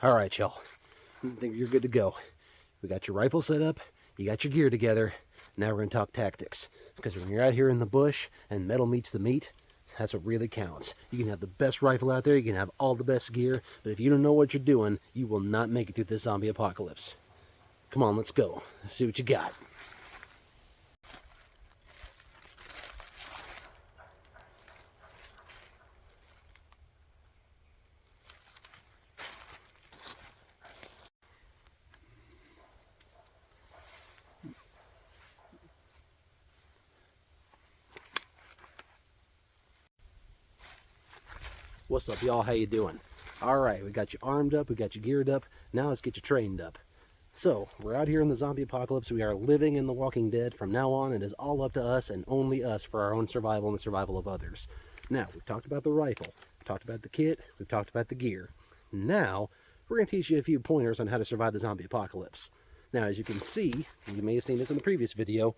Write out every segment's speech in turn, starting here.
All right, y'all. I think you're good to go. We got your rifle set up. You got your gear together. Now we're going to talk tactics. Because when you're out here in the bush and metal meets the meat, that's what really counts. You can have the best rifle out there. You can have all the best gear. But if you don't know what you're doing, you will not make it through this zombie apocalypse. Come on, let's go. Let's see what you got. What's up, y'all? How you doing? All right, we got you armed up, we got you geared up. Now let's get you trained up. So, we're out here in the zombie apocalypse. We are living in the Walking Dead. From now on, it is all up to us and only us for our own survival and the survival of others. Now, we've talked about the rifle, we've talked about the kit, we've talked about the gear. Now, we're going to teach you a few pointers on how to survive the zombie apocalypse. Now, as you can see, you may have seen this in the previous video,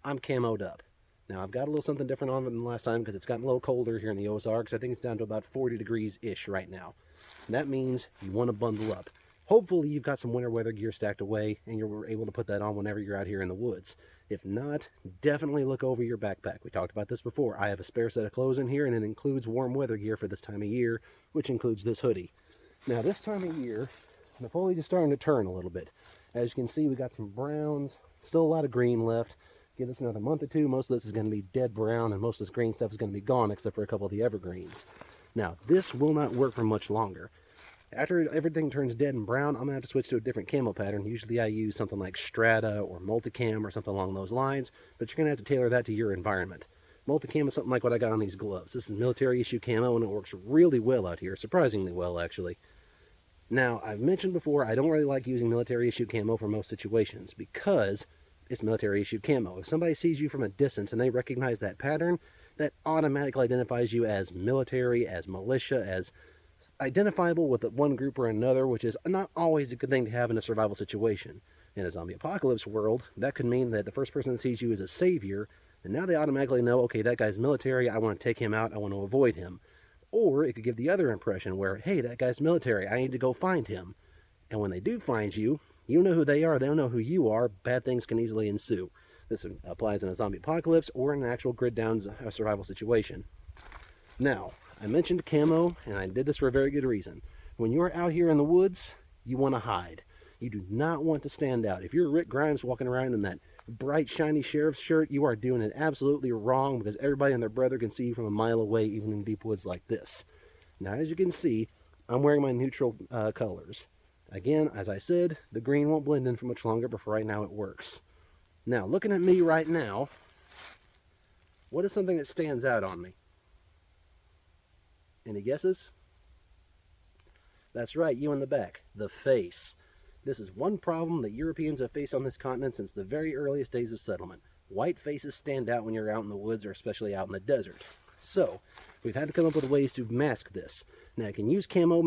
I'm camoed up. Now, I've got a little something different on than last time because it's gotten a little colder here in the Ozarks. I think it's down to about 40 degrees-ish right now. And that means you want to bundle up. Hopefully, you've got some winter weather gear stacked away and you're able to put that on whenever you're out here in the woods. If not, definitely look over your backpack. We talked about this before. I have a spare set of clothes in here and it includes warm weather gear for this time of year, which includes this hoodie. Now, this time of year, the foliage is starting to turn a little bit. As you can see, we got some browns, still a lot of green left. Give this another month or two, most of this is going to be dead brown and most of this green stuff is going to be gone except for a couple of the evergreens. Now, this will not work for much longer. After everything turns dead and brown, I'm going to have to switch to a different camo pattern. Usually I use something like Strata or Multicam or something along those lines, but you're going to have to tailor that to your environment. Multicam is something like what I got on these gloves. This is military issue camo and it works really well out here, surprisingly well actually. Now, I've mentioned before, I don't really like using military issue camo for most situations because it's military issued camo. If somebody sees you from a distance and they recognize that pattern, that automatically identifies you as military, as militia, as identifiable with one group or another, which is not always a good thing to have in a survival situation. In a zombie apocalypse world, that could mean that the first person that sees you is a savior, and now they automatically know, okay, that guy's military, I want to take him out, I want to avoid him. Or it could give the other impression where, hey, that guy's military, I need to go find him. And when they do find you, you know who they are, they don't know who you are, bad things can easily ensue. This applies in a zombie apocalypse or in an actual grid down survival situation. Now, I mentioned camo, and I did this for a very good reason. When you're out here in the woods, you want to hide. You do not want to stand out. If you're Rick Grimes walking around in that bright, shiny sheriff's shirt, you are doing it absolutely wrong because everybody and their brother can see you from a mile away, even in deep woods like this. Now, as you can see, I'm wearing my neutral colors. Again, as I said, the green won't blend in for much longer, but for right now it works. Now, looking at me right now, what is something that stands out on me? Any guesses? That's right, you in the back, the face. This is one problem that Europeans have faced on this continent since the very earliest days of settlement. White faces stand out when you're out in the woods or especially out in the desert. So, we've had to come up with ways to mask this. Now, you can use camo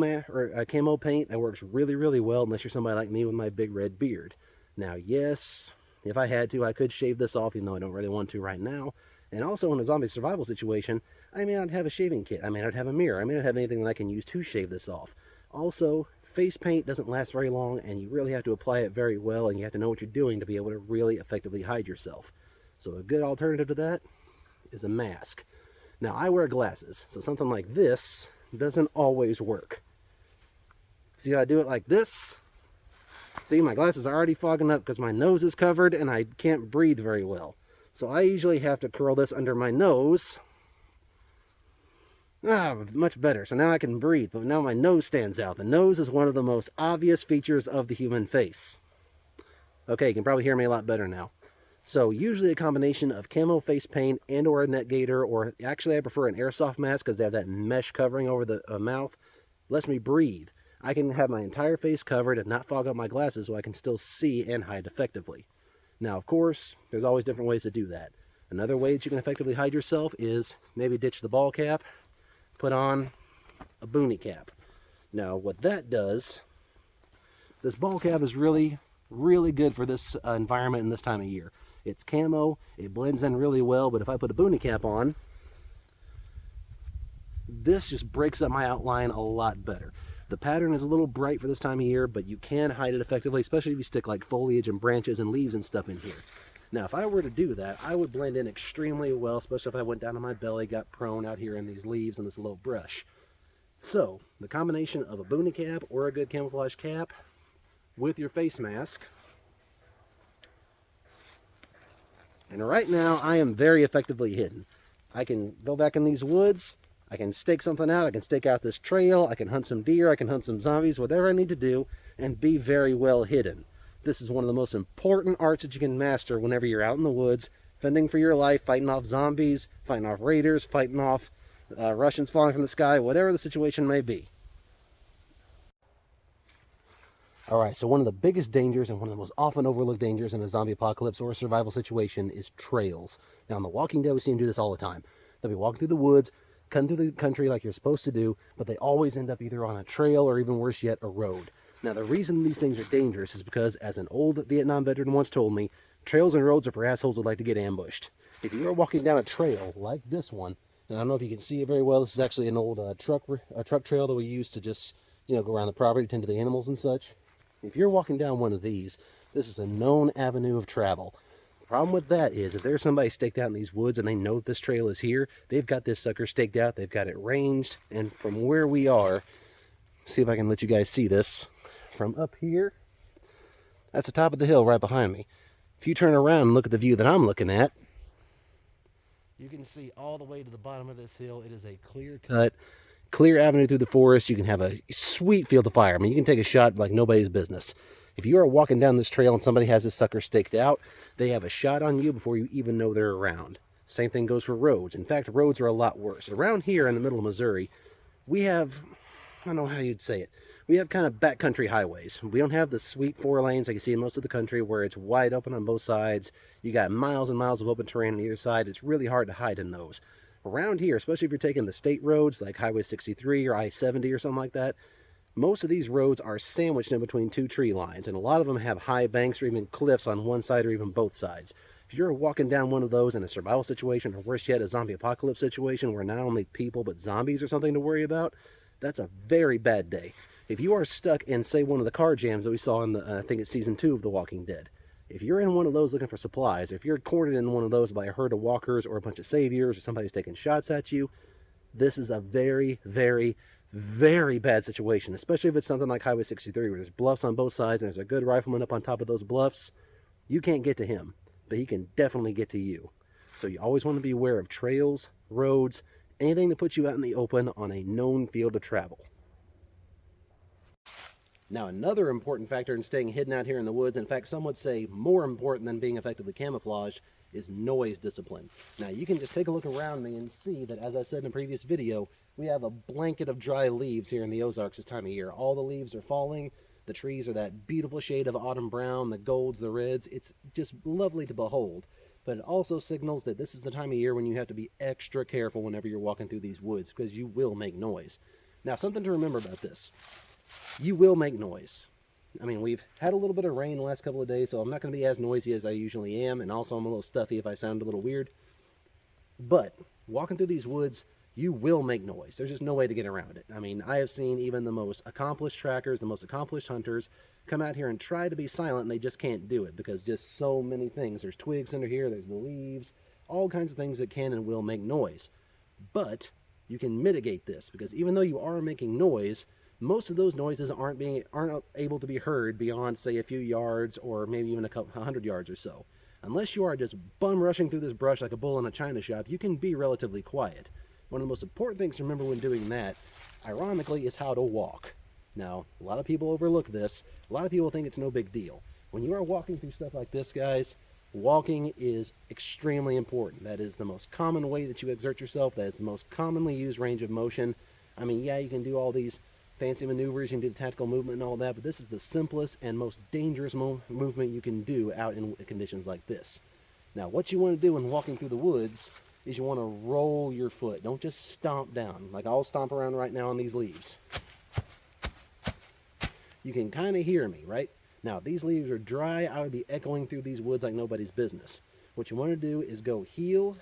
paint. That works really, really well unless you're somebody like me with my big red beard. Now, yes, if I had to, I could shave this off, even though I don't really want to right now. And also, in a zombie survival situation, I may not have a shaving kit. I may not have a mirror. I may not have anything that I can use to shave this off. Also, face paint doesn't last very long, and you really have to apply it very well, and you have to know what you're doing to be able to really effectively hide yourself. So a good alternative to that is a mask. Now, I wear glasses, so something like this doesn't always work. See how I do it like this? See, my glasses are already fogging up because my nose is covered and I can't breathe very well. So I usually have to curl this under my nose. Much better. So now I can breathe, but now my nose stands out. The nose is one of the most obvious features of the human face. Okay, you can probably hear me a lot better now. So usually a combination of camo face paint and or a net gaiter, or actually I prefer an airsoft mask because they have that mesh covering over the mouth. Lets me breathe. I can have my entire face covered and not fog up my glasses so I can still see and hide effectively. Now, of course, there's always different ways to do that. Another way that you can effectively hide yourself is maybe ditch the ball cap, put on a boonie cap. Now, what that does, this ball cap is really, really good for this environment and this time of year. It's camo, it blends in really well, but if I put a boonie cap on, this just breaks up my outline a lot better. The pattern is a little bright for this time of year, but you can hide it effectively, especially if you stick like foliage and branches and leaves and stuff in here. Now, if I were to do that, I would blend in extremely well, especially if I went down on my belly, got prone out here in these leaves and this low brush. So, the combination of a boonie cap or a good camouflage cap with your face mask. And right now, I am very effectively hidden. I can go back in these woods, I can stake something out, I can stake out this trail, I can hunt some deer, I can hunt some zombies, whatever I need to do, and be very well hidden. This is one of the most important arts that you can master whenever you're out in the woods, fending for your life, fighting off zombies, fighting off raiders, fighting off Russians falling from the sky, whatever the situation may be. Alright, so one of the biggest dangers and one of the most often overlooked dangers in a zombie apocalypse or a survival situation is trails. Now, in The Walking Dead, we see them do this all the time. They'll be walking through the woods, cutting through the country like you're supposed to do, but they always end up either on a trail or even worse yet, a road. Now, the reason these things are dangerous is because, as an old Vietnam veteran once told me, trails and roads are for assholes who like to get ambushed. If you are walking down a trail like this one, and I don't know if you can see it very well, this is actually an old truck trail that we used to just, go around the property, tend to the animals and such. If you're walking down one of these, this is a known avenue of travel. The problem with that is, if there's somebody staked out in these woods and they know that this trail is here, they've got this sucker staked out, they've got it ranged, and from where we are, see if I can let you guys see this, from up here, that's the top of the hill right behind me. If you turn around and look at the view that I'm looking at, you can see all the way to the bottom of this hill. It is a clear-cut, clear avenue through the forest. You can have a sweet field of fire. I mean, you can take a shot like nobody's business. If you are walking down this trail and somebody has this sucker staked out, they have a shot on you before you even know they're around. Same thing goes for roads. In fact, roads are a lot worse. Around here in the middle of Missouri, we have, I don't know how you'd say it, we have kind of backcountry highways. We don't have the sweet 4 lanes like you see in most of the country where it's wide open on both sides. You got miles and miles of open terrain on either side. It's really hard to hide in those. Around here, especially if you're taking the state roads like Highway 63 or I-70 or something like that, most of these roads are sandwiched in between 2 tree lines, and a lot of them have high banks or even cliffs on one side or even both sides. If you're walking down one of those in a survival situation, or worse yet, a zombie apocalypse situation where not only people but zombies are something to worry about, that's a very bad day. If you are stuck in, say, one of the car jams that we saw in the, I think it's season 2 of The Walking Dead, if you're in one of those looking for supplies, if you're cornered in one of those by a herd of walkers or a bunch of saviors or somebody who's taking shots at you, this is a very, very, very bad situation, especially if it's something like Highway 63 where there's bluffs on both sides and there's a good rifleman up on top of those bluffs. You can't get to him, but he can definitely get to you. So you always want to be aware of trails, roads, anything to put you out in the open on a known field of travel. Now, another important factor in staying hidden out here in the woods, in fact, some would say more important than being effectively camouflaged, is noise discipline. Now, you can just take a look around me and see that, as I said in a previous video, we have a blanket of dry leaves here in the Ozarks this time of year. All the leaves are falling. The trees are that beautiful shade of autumn brown, the golds, the reds. It's just lovely to behold. But it also signals that this is the time of year when you have to be extra careful whenever you're walking through these woods, because you will make noise. Now, something to remember about this. You will make noise. I mean, we've had a little bit of rain the last couple of days, so I'm not going to be as noisy as I usually am, and also I'm a little stuffy if I sound a little weird. But walking through these woods, you will make noise. There's just no way to get around it. I mean, I have seen even the most accomplished trackers, the most accomplished hunters, come out here and try to be silent, and they just can't do it because just so many things. There's twigs under here, there's the leaves, all kinds of things that can and will make noise. But you can mitigate this, because even though you are making noise, most of those noises aren't able to be heard beyond, say, a few yards or maybe even 100 yards or so. Unless you are just bum rushing through this brush like a bull in a china shop, you can be relatively quiet. One of the most important things to remember when doing that, ironically, is how to walk. Now, a lot of people overlook this. A lot of people think it's no big deal. When you are walking through stuff like this, guys, walking is extremely important. That is the most common way that you exert yourself. That is the most commonly used range of motion. I mean, yeah, you can do all these fancy maneuvers, you can do the tactical movement and all that, but this is the simplest and most dangerous movement you can do out in conditions like this. Now, what you want to do when walking through the woods is you want to roll your foot. Don't just stomp down. Like I'll stomp around right now on these leaves. You can kind of hear me, right? Now, if these leaves are dry, I would be echoing through these woods like nobody's business. What you want to do is go heel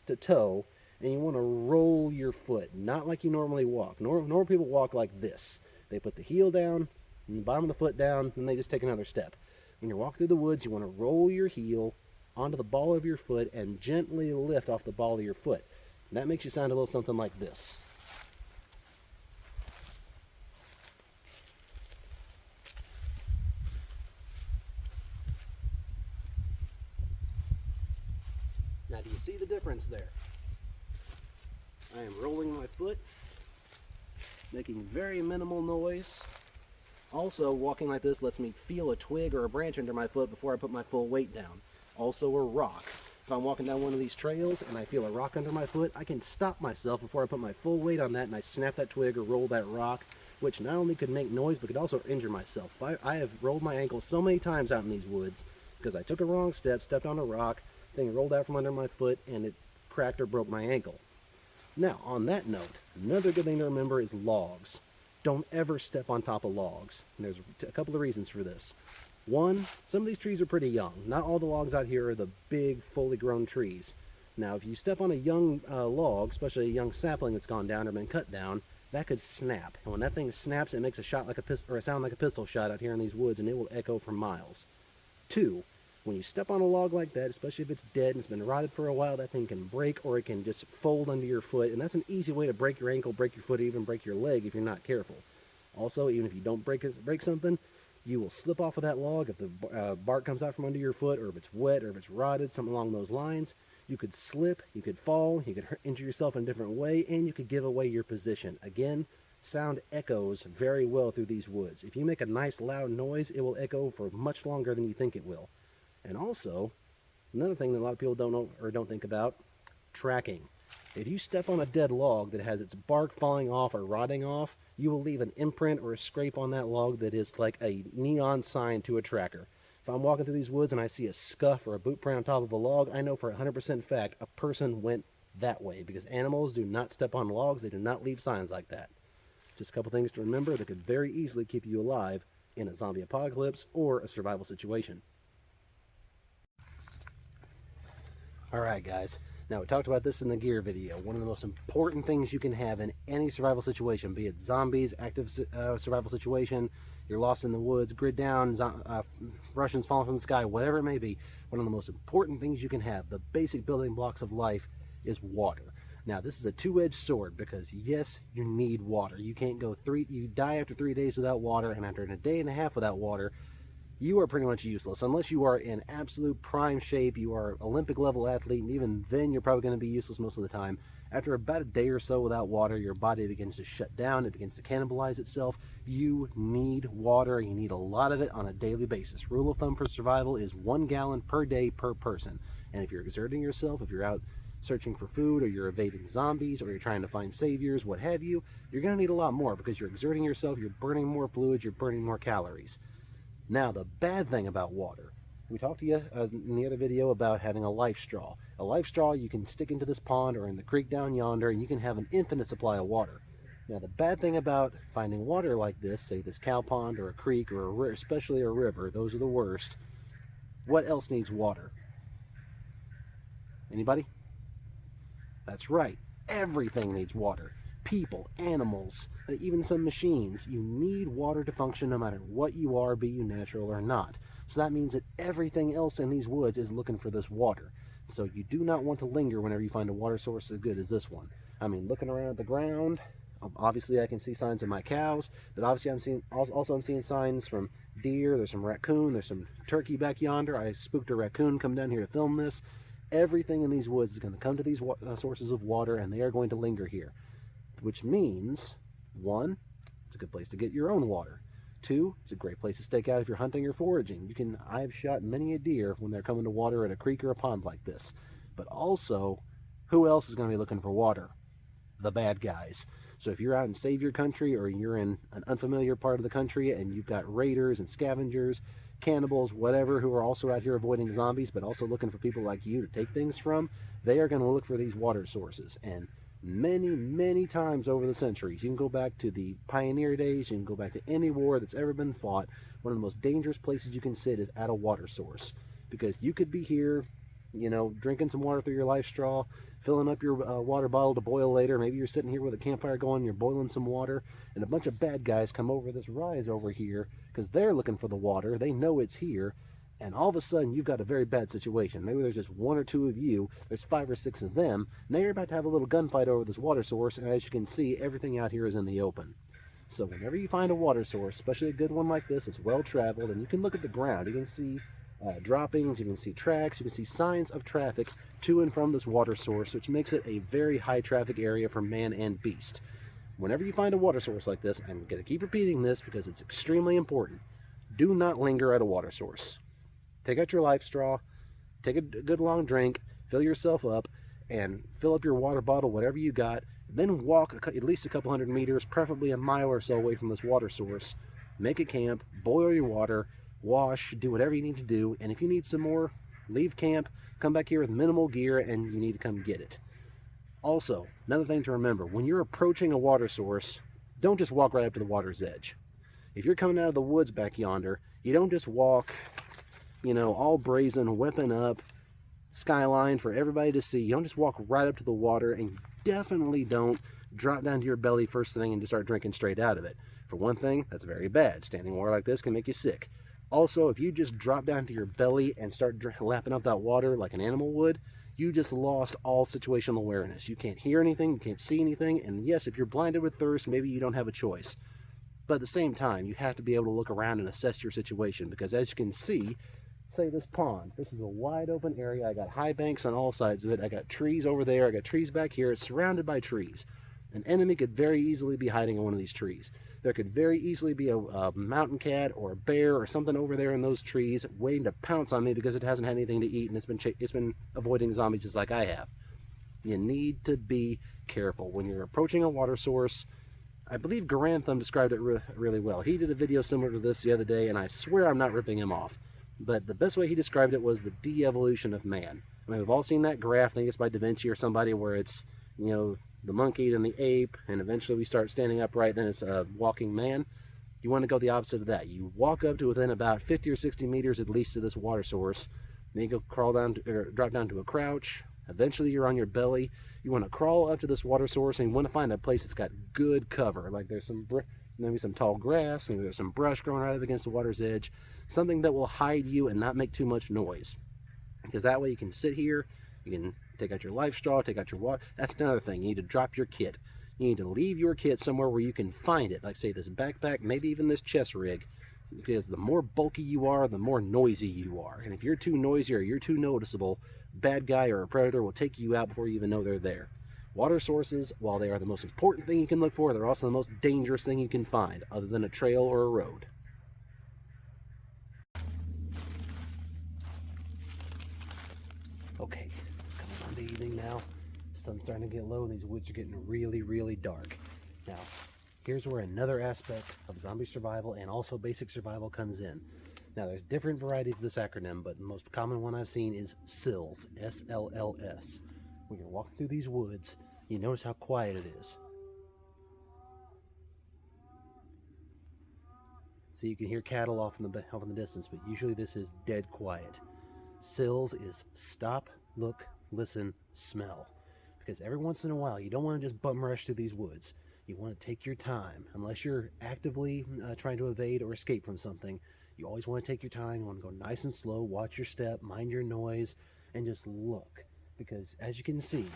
to toe, and you want to roll your foot, not like you normally walk. Normal people walk like this. They put the heel down and the bottom of the foot down, and they just take another step. When you're walking through the woods, you want to roll your heel onto the ball of your foot and gently lift off the ball of your foot. And that makes you sound a little something like this. Now, do you see the difference there? I am rolling my foot, making very minimal noise. Also, walking like this lets me feel a twig or a branch under my foot before I put my full weight down. Also, a rock. If I'm walking down one of these trails and I feel a rock under my foot, I can stop myself before I put my full weight on that and I snap that twig or roll that rock, which not only could make noise but could also injure myself. I have rolled my ankle so many times out in these woods because I took a wrong step, stepped on a rock, thing rolled out from under my foot, and it cracked or broke my ankle. Now, on that note, another good thing to remember is logs. Don't ever step on top of logs. And there's a couple of reasons for this. One, some of these trees are pretty young. Not all the logs out here are the big, fully grown trees. Now, if you step on a young log, especially a young sapling that's gone down or been cut down, that could snap. And when that thing snaps, it makes a shot like a pistol, or a sound like a pistol shot out here in these woods, and it will echo for miles. Two, when you step on a log like that, especially if it's dead and it's been rotted for a while, that thing can break or it can just fold under your foot, and that's an easy way to break your ankle, break your foot, or even break your leg if you're not careful. Also, even if you don't break something, you will slip off of that log if the bark comes out from under your foot, or if it's wet, or if it's rotted, something along those lines. You could slip, you could fall, you could injure yourself in a different way, and you could give away your position. Again, sound echoes very well through these woods. If you make a nice loud noise, it will echo for much longer than you think it will. And also, another thing that a lot of people don't know or don't think about, tracking. If you step on a dead log that has its bark falling off or rotting off, you will leave an imprint or a scrape on that log that is like a neon sign to a tracker. If I'm walking through these woods and I see a scuff or a boot print on top of a log, I know for 100% fact a person went that way, because animals do not step on logs. They do not leave signs like that. Just a couple things to remember that could very easily keep you alive in a zombie apocalypse or a survival situation. Alright guys, now we talked about this in the gear video. One of the most important things you can have in any survival situation, be it zombies, active survival situation, you're lost in the woods, grid down, Russians falling from the sky, whatever it may be, one of the most important things you can have, the basic building blocks of life, is water. Now this is a two-edged sword, because yes, you need water. You can't go you die after 3 days without water, and after a day and a half without water, you are pretty much useless. Unless you are in absolute prime shape, you are Olympic level athlete, and even then you're probably going to be useless most of the time. After about a day or so without water, your body begins to shut down, it begins to cannibalize itself. You need water, and you need a lot of it on a daily basis. Rule of thumb for survival is 1 gallon per day per person. And if you're exerting yourself, if you're out searching for food, or you're evading zombies, or you're trying to find saviors, what have you, you're going to need a lot more, because you're exerting yourself, you're burning more fluids, you're burning more calories. Now, the bad thing about water, we talked to you in the other video about having a life straw. A life straw you can stick into this pond or in the creek down yonder, and you can have an infinite supply of water. Now, the bad thing about finding water like this, say this cow pond or a creek or especially a river, those are the worst. What else needs water? Anybody? That's right. Everything needs water. People, animals, even some machines. You need water to function no matter what you are, be you natural or not. So that means that everything else in these woods is looking for this water. So you do not want to linger whenever you find a water source as good as this one. I mean, looking around at the ground, obviously I can see signs of my cows, but obviously I'm seeing signs from deer, there's some raccoon, there's some turkey back yonder. I spooked a raccoon come down here to film this. Everything in these woods is going to come to these sources of water, and they are going to linger here. Which means, 1, it's a good place to get your own water. 2, it's a great place to stake out if you're hunting or foraging. I've shot many a deer when they're coming to water at a creek or a pond like this. But also, who else is going to be looking for water? The bad guys. So if you're out in savior country, or you're in an unfamiliar part of the country and you've got raiders and scavengers, cannibals, whatever, who are also out here avoiding zombies but also looking for people like you to take things from, they are going to look for these water sources. And many times over the centuries, you can go back to the pioneer days, you can go back to any war that's ever been fought, one of the most dangerous places you can sit is at a water source, because you could be here you know, drinking some water through your life straw, filling up your water bottle to boil later. Maybe you're sitting here with a campfire going, you're boiling some water, and a bunch of bad guys come over this rise over here because they're looking for the water. They know it's here, and all of a sudden you've got a very bad situation. Maybe there's just one or two of you, there's 5 or 6 of them. Now you're about to have a little gunfight over this water source, and as you can see, everything out here is in the open. So whenever you find a water source, especially a good one like this, it's well traveled, and you can look at the ground. You can see droppings, you can see tracks, you can see signs of traffic to and from this water source, which makes it a very high traffic area for man and beast. Whenever you find a water source like this, I'm going to keep repeating this because it's extremely important. Do not linger at a water source. Take out your life straw, take a good long drink, fill yourself up, and fill up your water bottle, whatever you got. Then walk at least a couple hundred meters, preferably a mile or so away from this water source. Make a camp, boil your water, wash, do whatever you need to do, and if you need some more, leave camp, come back here with minimal gear, and you need to come get it. Also, another thing to remember, when you're approaching a water source, don't just walk right up to the water's edge. If you're coming out of the woods back yonder, you don't just walk, you know, all brazen, weapon up, skyline for everybody to see. You don't just walk right up to the water, and definitely don't drop down to your belly first thing and just start drinking straight out of it. For one thing, that's very bad. Standing water like this can make you sick. Also, if you just drop down to your belly and start lapping up that water like an animal would, you just lost all situational awareness. You can't hear anything, you can't see anything, and yes, if you're blinded with thirst, maybe you don't have a choice. But at the same time, you have to be able to look around and assess your situation, because as you can see, say this pond, this is a wide open area. I got high banks on all sides of it. I got trees over there. I got trees back here. It's surrounded by trees. An enemy could very easily be hiding in one of these trees. There could very easily be a mountain cat or a bear or something over there in those trees waiting to pounce on me because it hasn't had anything to eat and it's been avoiding zombies just like I have. You need to be careful when you're approaching a water source. I believe Garantham described it really well. He did a video similar to this the other day, and I swear I'm not ripping him off. But the best way he described it was the de-evolution of man. I mean, we've all seen that graph, I think it's by Da Vinci or somebody, where it's, you know, the monkey, then the ape, and eventually we start standing upright, then it's a walking man. You want to go the opposite of that. You walk up to within about 50 or 60 meters at least of this water source, then you go crawl down to, or drop down to a crouch. Eventually you're on your belly. You want to crawl up to this water source, and you want to find a place that's got good cover, like there's some maybe some tall grass, maybe there's some brush growing right up against the water's edge, something that will hide you and not make too much noise, because that way you can sit here, you can take out your life straw, take out your water. That's another thing. You need to drop your kit. You need to leave your kit somewhere where you can find it, like say this backpack, maybe even this chest rig, because the more bulky you are, the more noisy you are. And if you're too noisy or you're too noticeable, bad guy or a predator will take you out before you even know they're there. Water sources, while they are the most important thing you can look for, they're also the most dangerous thing you can find, other than a trail or a road. Okay, it's coming on to evening now. The sun's starting to get low and these woods are getting really, really dark. Now, here's where another aspect of zombie survival and also basic survival comes in. Now, there's different varieties of this acronym, but the most common one I've seen is SILS, S-L-L-S. When you're walking through these woods, you notice how quiet it is. So you can hear cattle off in the distance, but usually this is dead quiet. SILS is stop, look, listen, smell. Because every once in a while, you don't want to just bum rush through these woods. You want to take your time. Unless you're actively trying to evade or escape from something, you always want to take your time. You want to go nice and slow, watch your step, mind your noise, and just look. Because as you can see,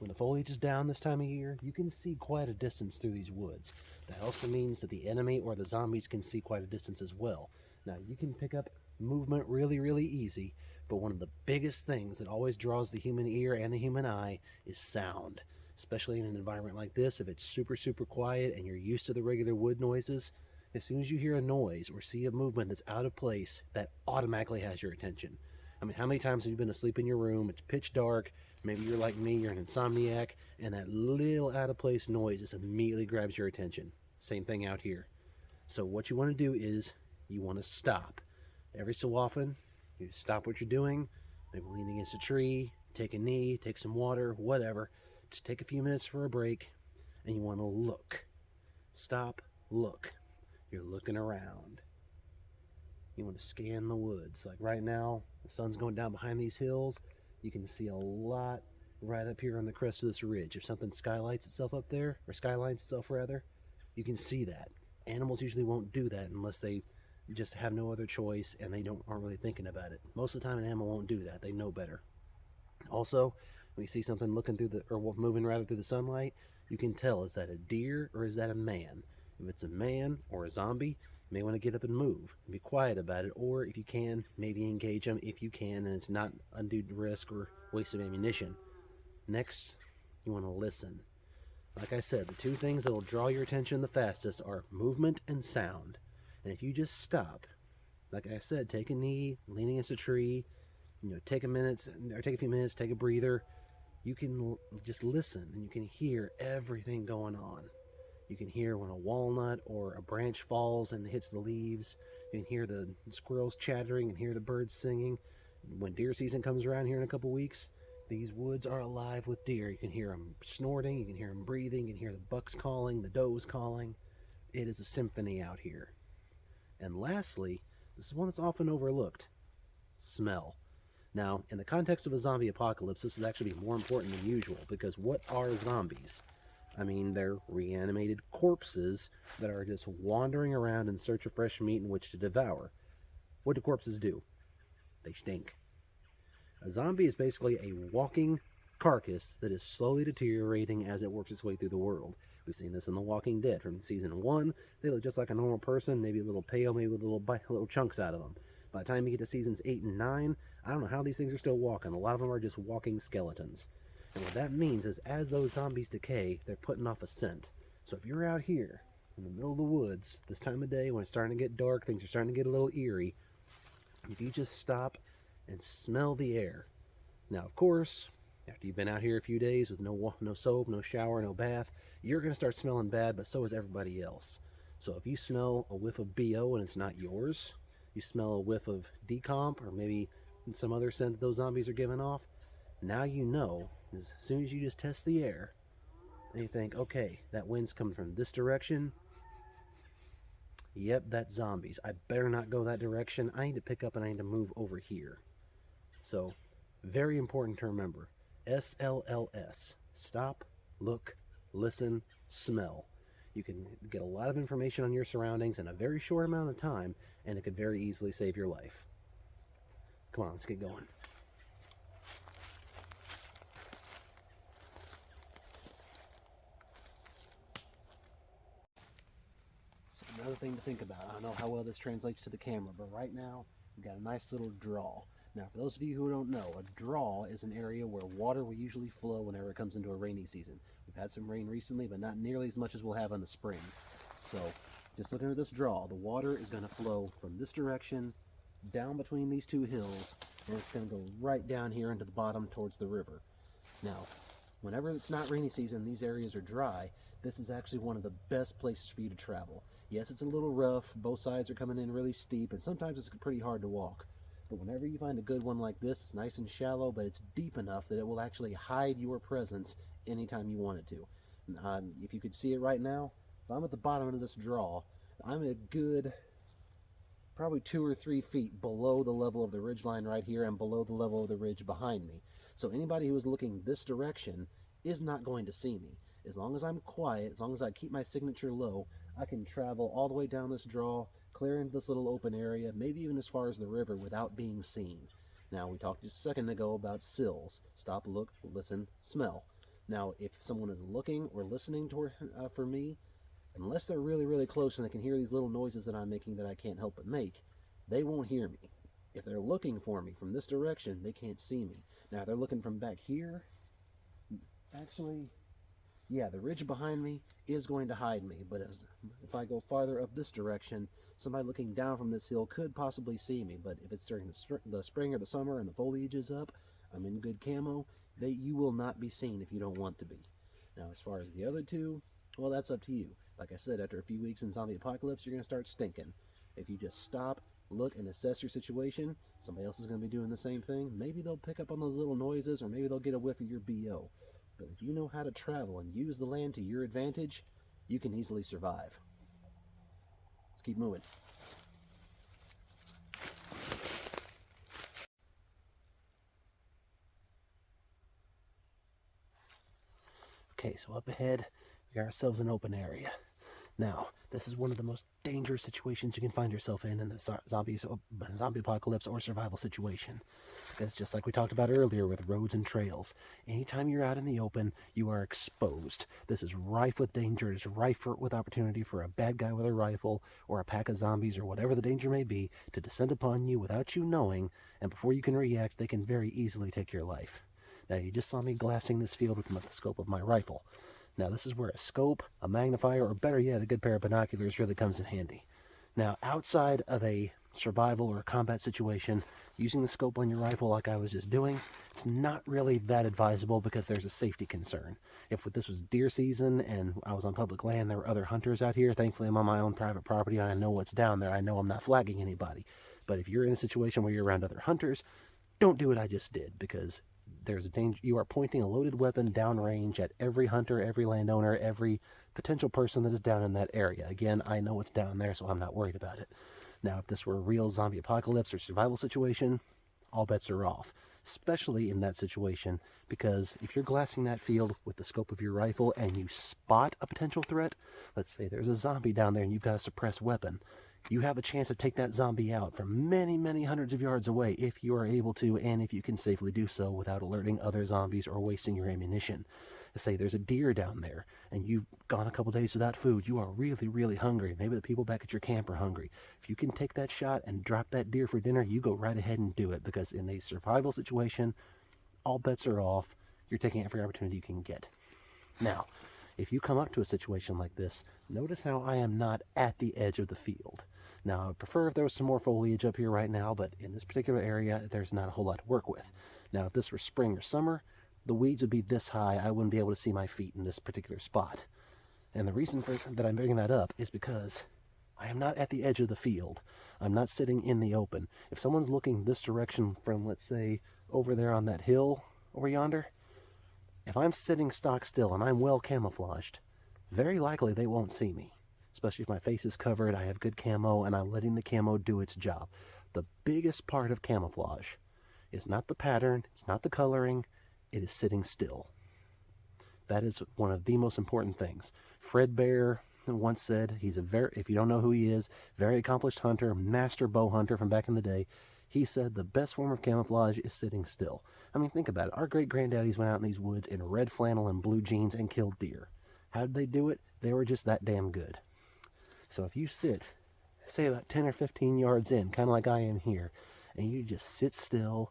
when the foliage is down this time of year, you can see quite a distance through these woods. That also means that the enemy or the zombies can see quite a distance as well. Now, you can pick up movement really, really easy, but one of the biggest things that always draws the human ear and the human eye is sound. Especially in an environment like this, if it's super, super quiet and you're used to the regular wood noises, as soon as you hear a noise or see a movement that's out of place, that automatically has your attention. I mean, how many times have you been asleep in your room, it's pitch dark, maybe you're like me, you're an insomniac, and that little out of place noise just immediately grabs your attention. Same thing out here. So what you want to do is, you want to stop. Every so often, you stop what you're doing, maybe lean against a tree, take a knee, take some water, whatever. Just take a few minutes for a break, and you want to look. Stop, look. You're looking around. You want to scan the woods. Like right now, the sun's going down behind these hills. You can see a lot right up here on the crest of this ridge. If something skylights itself up there, or skylines itself rather, you can see that. Animals usually won't do that unless they just have no other choice and they aren't really thinking about it. Most of the time an animal won't do that. They know better. Also, when you see something looking through the, or moving rather through the sunlight, you can tell, is that a deer or is that a man? If it's a man or a zombie, you may want to get up and move and be quiet about it, or if you can, maybe engage them if you can and it's not undue risk or waste of ammunition. Next, you want to listen. Like I said, the two things that will draw your attention the fastest are movement and sound. And if you just stop, like I said, take a knee, lean against a tree, take a minute or take a few minutes, take a breather. You can just listen and you can hear everything going on. You can hear when a walnut or a branch falls and hits the leaves. You can hear the squirrels chattering and hear the birds singing. When deer season comes around here in a couple weeks, these woods are alive with deer. You can hear them snorting, you can hear them breathing, you can hear the bucks calling, the does calling. It is a symphony out here. And lastly, this is one that's often overlooked: smell. Now, in the context of a zombie apocalypse, this is actually more important than usual, because what are zombies? I mean, they're reanimated corpses that are just wandering around in search of fresh meat in which to devour. What do corpses do? They stink. A zombie is basically a walking carcass that is slowly deteriorating as it works its way through the world. We've seen this in The Walking Dead. From season 1, they look just like a normal person, maybe a little pale, maybe with little chunks out of them. By the time you get to seasons 8 and 9, I don't know how these things are still walking. A lot of them are just walking skeletons. And what that means is as those zombies decay, they're putting off a scent. So if you're out here in the middle of the woods, this time of day when it's starting to get dark, things are starting to get a little eerie, if you just stop and smell the air. Now, of course, after you've been out here a few days with no soap, no shower, no bath, you're going to start smelling bad, but so is everybody else. So if you smell a whiff of BO and it's not yours, you smell a whiff of decomp or maybe some other scent that those zombies are giving off, now you know, as soon as you just test the air, and you think, okay, that wind's coming from this direction. Yep, that's zombies. I better not go that direction. I need to pick up and I need to move over here. So, very important to remember. SLLS. Stop, look, listen, smell. You can get a lot of information on your surroundings in a very short amount of time, and it could very easily save your life. Come on, let's get going. So another thing to think about, I don't know how well this translates to the camera, but right now we've got a nice little draw. Now, for those of you who don't know, a draw is an area where water will usually flow whenever it comes into a rainy season. We've had some rain recently, but not nearly as much as we'll have in the spring. So, just looking at this draw, the water is going to flow from this direction down between these two hills, and it's going to go right down here into the bottom towards the river. Now, whenever it's not rainy season, these areas are dry. This is actually one of the best places for you to travel. Yes, it's a little rough. Both sides are coming in really steep, and sometimes it's pretty hard to walk. But whenever you find a good one like this, it's nice and shallow, but it's deep enough that it will actually hide your presence anytime you want it to. If you could see it right now, if I'm at the bottom of this draw, I'm a good probably 2 or 3 feet below the level of the ridgeline right here and below the level of the ridge behind me. So anybody who is looking this direction is not going to see me. As long as I'm quiet, as long as I keep my signature low, I can travel all the way down this draw, clear into this little open area, maybe even as far as the river without being seen. Now, we talked just a second ago about sills. Stop, look, listen, smell. Now, if someone is looking or listening for me, unless they're really, really close and they can hear these little noises that I'm making that I can't help but make, they won't hear me. If they're looking for me from this direction, they can't see me. Now, if they're looking from back here, actually, yeah, the ridge behind me is going to hide me, but if I go farther up this direction, somebody looking down from this hill could possibly see me, but if it's during the spring or the summer and the foliage is up, I'm in good camo, you will not be seen if you don't want to be. Now, as far as the other two, well, that's up to you. Like I said, after a few weeks in zombie apocalypse, you're going to start stinking. If you just stop, look, and assess your situation, somebody else is going to be doing the same thing. Maybe they'll pick up on those little noises, or maybe they'll get a whiff of your BO. But if you know how to travel and use the land to your advantage, you can easily survive. Let's keep moving. Okay, so up ahead, we got ourselves an open area. Now, this is one of the most dangerous situations you can find yourself in a zombie apocalypse or survival situation. Because just like we talked about earlier with roads and trails, anytime you're out in the open, you are exposed. This is rife with danger. It's rife with opportunity for a bad guy with a rifle or a pack of zombies or whatever the danger may be to descend upon you without you knowing, and before you can react, they can very easily take your life. Now, you just saw me glassing this field with the scope of my rifle. Now, this is where a scope, a magnifier, or better yet, a good pair of binoculars really comes in handy. Now, outside of a survival or a combat situation, using the scope on your rifle like I was just doing, it's not really that advisable because there's a safety concern. If this was deer season and I was on public land, there were other hunters out here. Thankfully, I'm on my own private property and I know what's down there. I know I'm not flagging anybody. But if you're in a situation where you're around other hunters, don't do what I just did, because there's a danger. You are pointing a loaded weapon downrange at every hunter, every landowner, every potential person that is down in that area. Again, I know what's down there, so I'm not worried about it. Now, if this were a real zombie apocalypse or survival situation, all bets are off, especially in that situation, because if you're glassing that field with the scope of your rifle and you spot a potential threat, let's say there's a zombie down there and you've got a suppressed weapon, you have a chance to take that zombie out from many, many hundreds of yards away if you are able to, and if you can safely do so without alerting other zombies or wasting your ammunition. Let's say there's a deer down there, and you've gone a couple days without food. You are really, really hungry. Maybe the people back at your camp are hungry. If you can take that shot and drop that deer for dinner, you go right ahead and do it, because in a survival situation, all bets are off. You're taking every opportunity you can get. Now, if you come up to a situation like this, notice how I am not at the edge of the field. Now, I would prefer if there was some more foliage up here right now, but in this particular area, there's not a whole lot to work with. Now, if this were spring or summer, the weeds would be this high, I wouldn't be able to see my feet in this particular spot. And the reason that I'm bringing that up is because I am not at the edge of the field. I'm not sitting in the open. If someone's looking this direction from, let's say, over there on that hill over yonder, if I'm sitting stock still and I'm well camouflaged, very likely they won't see me. Especially if my face is covered, I have good camo, and I'm letting the camo do its job. The biggest part of camouflage is not the pattern, it's not the coloring, it is sitting still. That is one of the most important things. Fred Bear once said, if you don't know who he is, very accomplished hunter, master bow hunter from back in the day. He said the best form of camouflage is sitting still. I mean, think about it. Our great-granddaddies went out in these woods in red flannel and blue jeans and killed deer. How did they do it? They were just that damn good. So if you sit, say about 10 or 15 yards in, kind of like I am here, and you just sit still,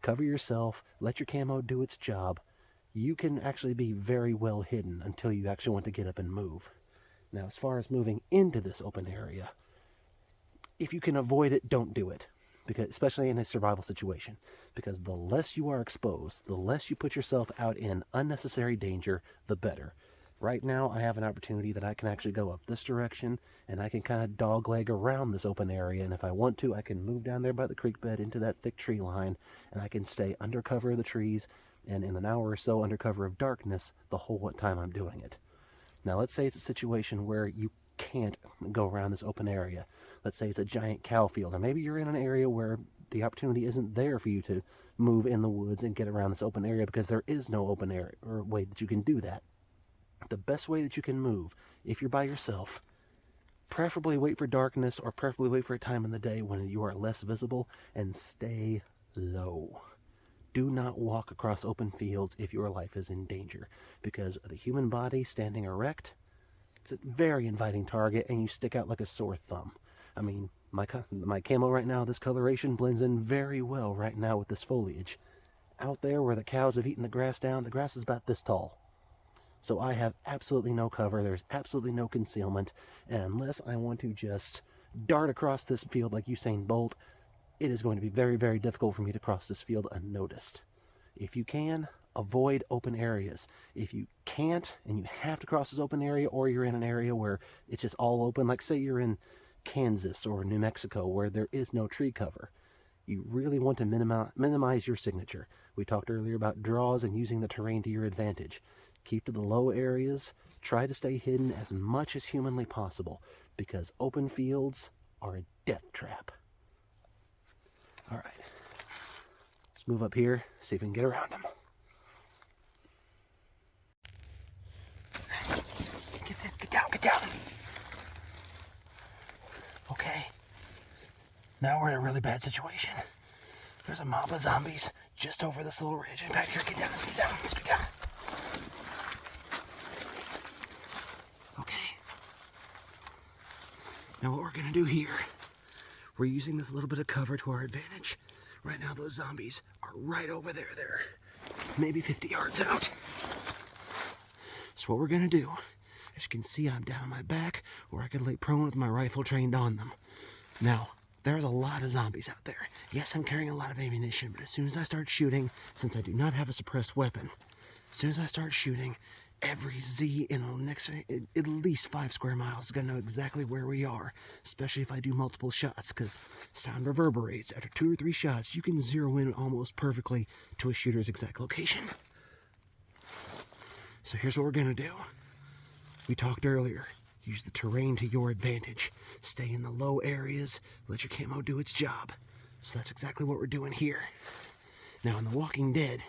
cover yourself, let your camo do its job, you can actually be very well hidden until you actually want to get up and move. Now, as far as moving into this open area, if you can avoid it, don't do it, because especially in a survival situation, because the less you are exposed, the less you put yourself out in unnecessary danger, the better. Right now, I have an opportunity that I can actually go up this direction, and I can kind of dogleg around this open area, and if I want to, I can move down there by the creek bed into that thick tree line, and I can stay under cover of the trees, and in an hour or so under cover of darkness the whole time I'm doing it. Now, let's say it's a situation where you can't go around this open area. Let's say it's a giant cow field, or maybe you're in an area where the opportunity isn't there for you to move in the woods and get around this open area because there is no open area or way that you can do that. The best way that you can move, if you're by yourself, preferably wait for darkness or preferably wait for a time in the day when you are less visible, and stay low. Do not walk across open fields if your life is in danger, because the human body standing erect, it's a very inviting target, and you stick out like a sore thumb. I mean, my camo right now, this coloration blends in very well right now with this foliage. Out there where the cows have eaten the grass down, the grass is about this tall. So I have absolutely no cover, there's absolutely no concealment, and unless I want to just dart across this field like Usain Bolt, it is going to be very, very difficult for me to cross this field unnoticed. If you can, avoid open areas. If you can't, and you have to cross this open area, or you're in an area where it's just all open, like say you're in Kansas or New Mexico where there is no tree cover, you really want to minimize your signature. We talked earlier about draws and using the terrain to your advantage. Keep to the low areas. Try to stay hidden as much as humanly possible, because open fields are a death trap. All right, let's move up here, see if we can get around them. down. Okay. Now we're in a really bad situation. There's a mob of zombies just over this little ridge. In fact, here, get down, scoot down. Okay. Now what we're gonna do here, we're using this little bit of cover to our advantage. Right now those zombies are right over there. They're maybe 50 yards out. So what we're gonna do, as you can see, I'm down on my back where I can lay prone with my rifle trained on them. Now, there's a lot of zombies out there. Yes, I'm carrying a lot of ammunition, but as soon as I start shooting, since I do not have a suppressed weapon, as soon as I start shooting, every Z in the next at least 5 square miles is going to know exactly where we are, especially if I do multiple shots, because sound reverberates. After 2 or 3 shots, you can zero in almost perfectly to a shooter's exact location. So here's what we're going to do. We talked earlier. Use the terrain to your advantage. Stay in the low areas. Let your camo do its job. So that's exactly what we're doing here. Now in The Walking Dead,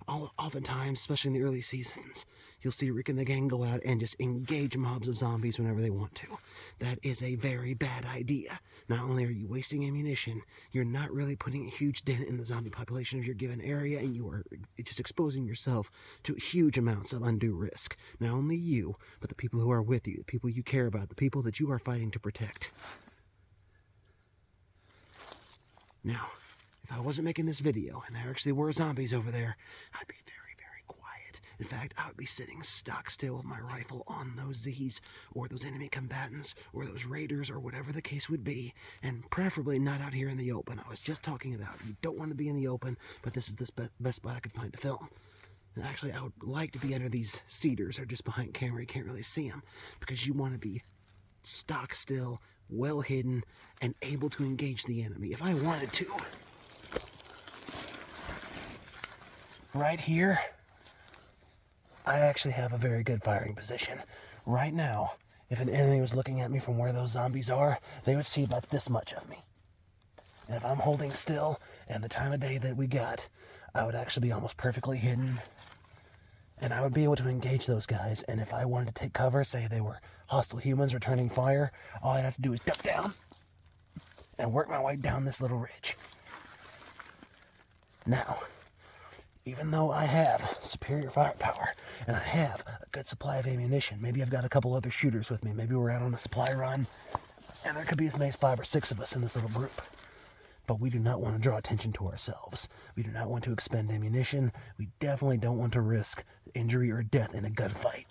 oftentimes, especially in the early seasons, you'll see Rick and the gang go out and just engage mobs of zombies whenever they want to. That is a very bad idea. Not only are you wasting ammunition, you're not really putting a huge dent in the zombie population of your given area, and you are just exposing yourself to huge amounts of undue risk. Not only you, but the people who are with you, the people you care about, the people that you are fighting to protect. Now, if I wasn't making this video, and there actually were zombies over there, I'd be very, very quiet. In fact, I would be sitting stock still with my rifle on those Z's, or those enemy combatants, or those raiders, or whatever the case would be, and preferably not out here in the open. I was just talking about, you don't want to be in the open, but this is the best spot I could find to film. And actually, I would like to be under these cedars, or just behind camera, you can't really see them, because you want to be stock still, well hidden, and able to engage the enemy. If I wanted to, right here, I actually have a very good firing position. Right now, if an enemy was looking at me from where those zombies are, they would see about this much of me. And if I'm holding still, and the time of day that we got, I would actually be almost perfectly hidden. And I would be able to engage those guys, and if I wanted to take cover, say they were hostile humans returning fire, all I'd have to do is duck down and work my way down this little ridge. Now, even though I have superior firepower, and I have a good supply of ammunition, maybe I've got a couple other shooters with me, maybe we're out on a supply run, and there could be as many as 5 or 6 of us in this little group. But we do not want to draw attention to ourselves. We do not want to expend ammunition. We definitely don't want to risk injury or death in a gunfight.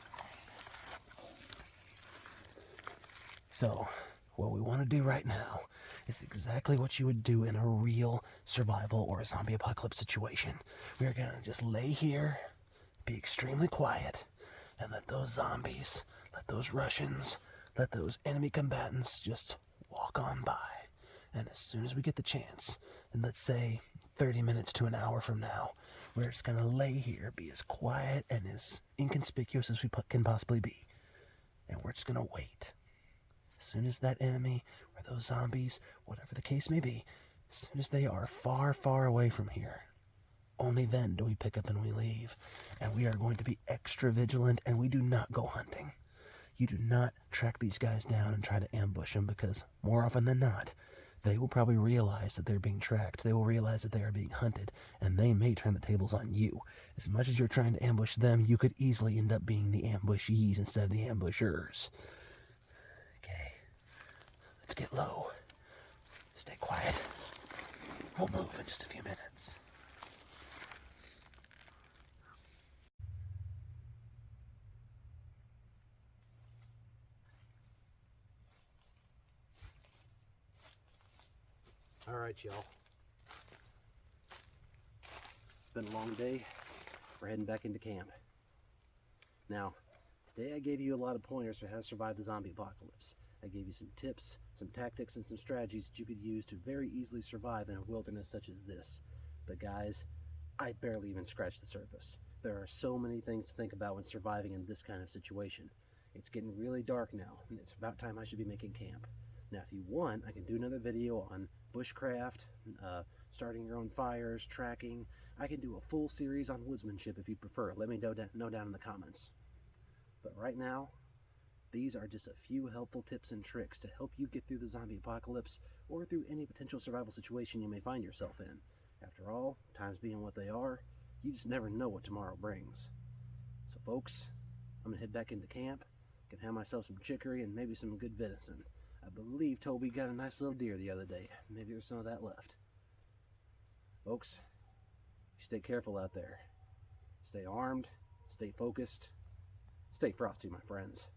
So, what we want to do right now is exactly what you would do in a real survival or a zombie apocalypse situation. We are going to just lay here, be extremely quiet, and let those zombies, let those Russians, let those enemy combatants just walk on by. And as soon as we get the chance, and let's say 30 minutes to an hour from now, we're just going to lay here, be as quiet and as inconspicuous as we can possibly be. And we're just going to wait. As soon as that enemy, or those zombies, whatever the case may be, as soon as they are far, far away from here, only then do we pick up and we leave. And we are going to be extra vigilant, and we do not go hunting. You do not track these guys down and try to ambush them, because more often than not, they will probably realize that they're being tracked. They will realize that they are being hunted, and they may turn the tables on you. As much as you're trying to ambush them, you could easily end up being the ambushees instead of the ambushers. Okay, let's get low. Stay quiet. We'll move in just a few minutes. All right, y'all. It's been a long day. We're heading back into camp. Now, today I gave you a lot of pointers for how to survive the zombie apocalypse. I gave you some tips, some tactics, and some strategies that you could use to very easily survive in a wilderness such as this. But guys, I barely even scratched the surface. There are so many things to think about when surviving in this kind of situation. It's getting really dark now, and it's about time I should be making camp. Now, if you want, I can do another video on bushcraft, starting your own fires, tracking. I can do a full series on woodsmanship if you'd prefer. Let me know down in the comments. But right now, These are just a few helpful tips and tricks to help you get through the zombie apocalypse or through any potential survival situation you may find yourself in. After all, times being what they are, you just never know what tomorrow brings. So folks, I'm going to head back into camp, can have myself some chicory and maybe some good venison. I believe Toby got a nice little deer the other day. Maybe there's some of that left. Folks, stay careful out there. Stay armed, stay focused, stay frosty, my friends.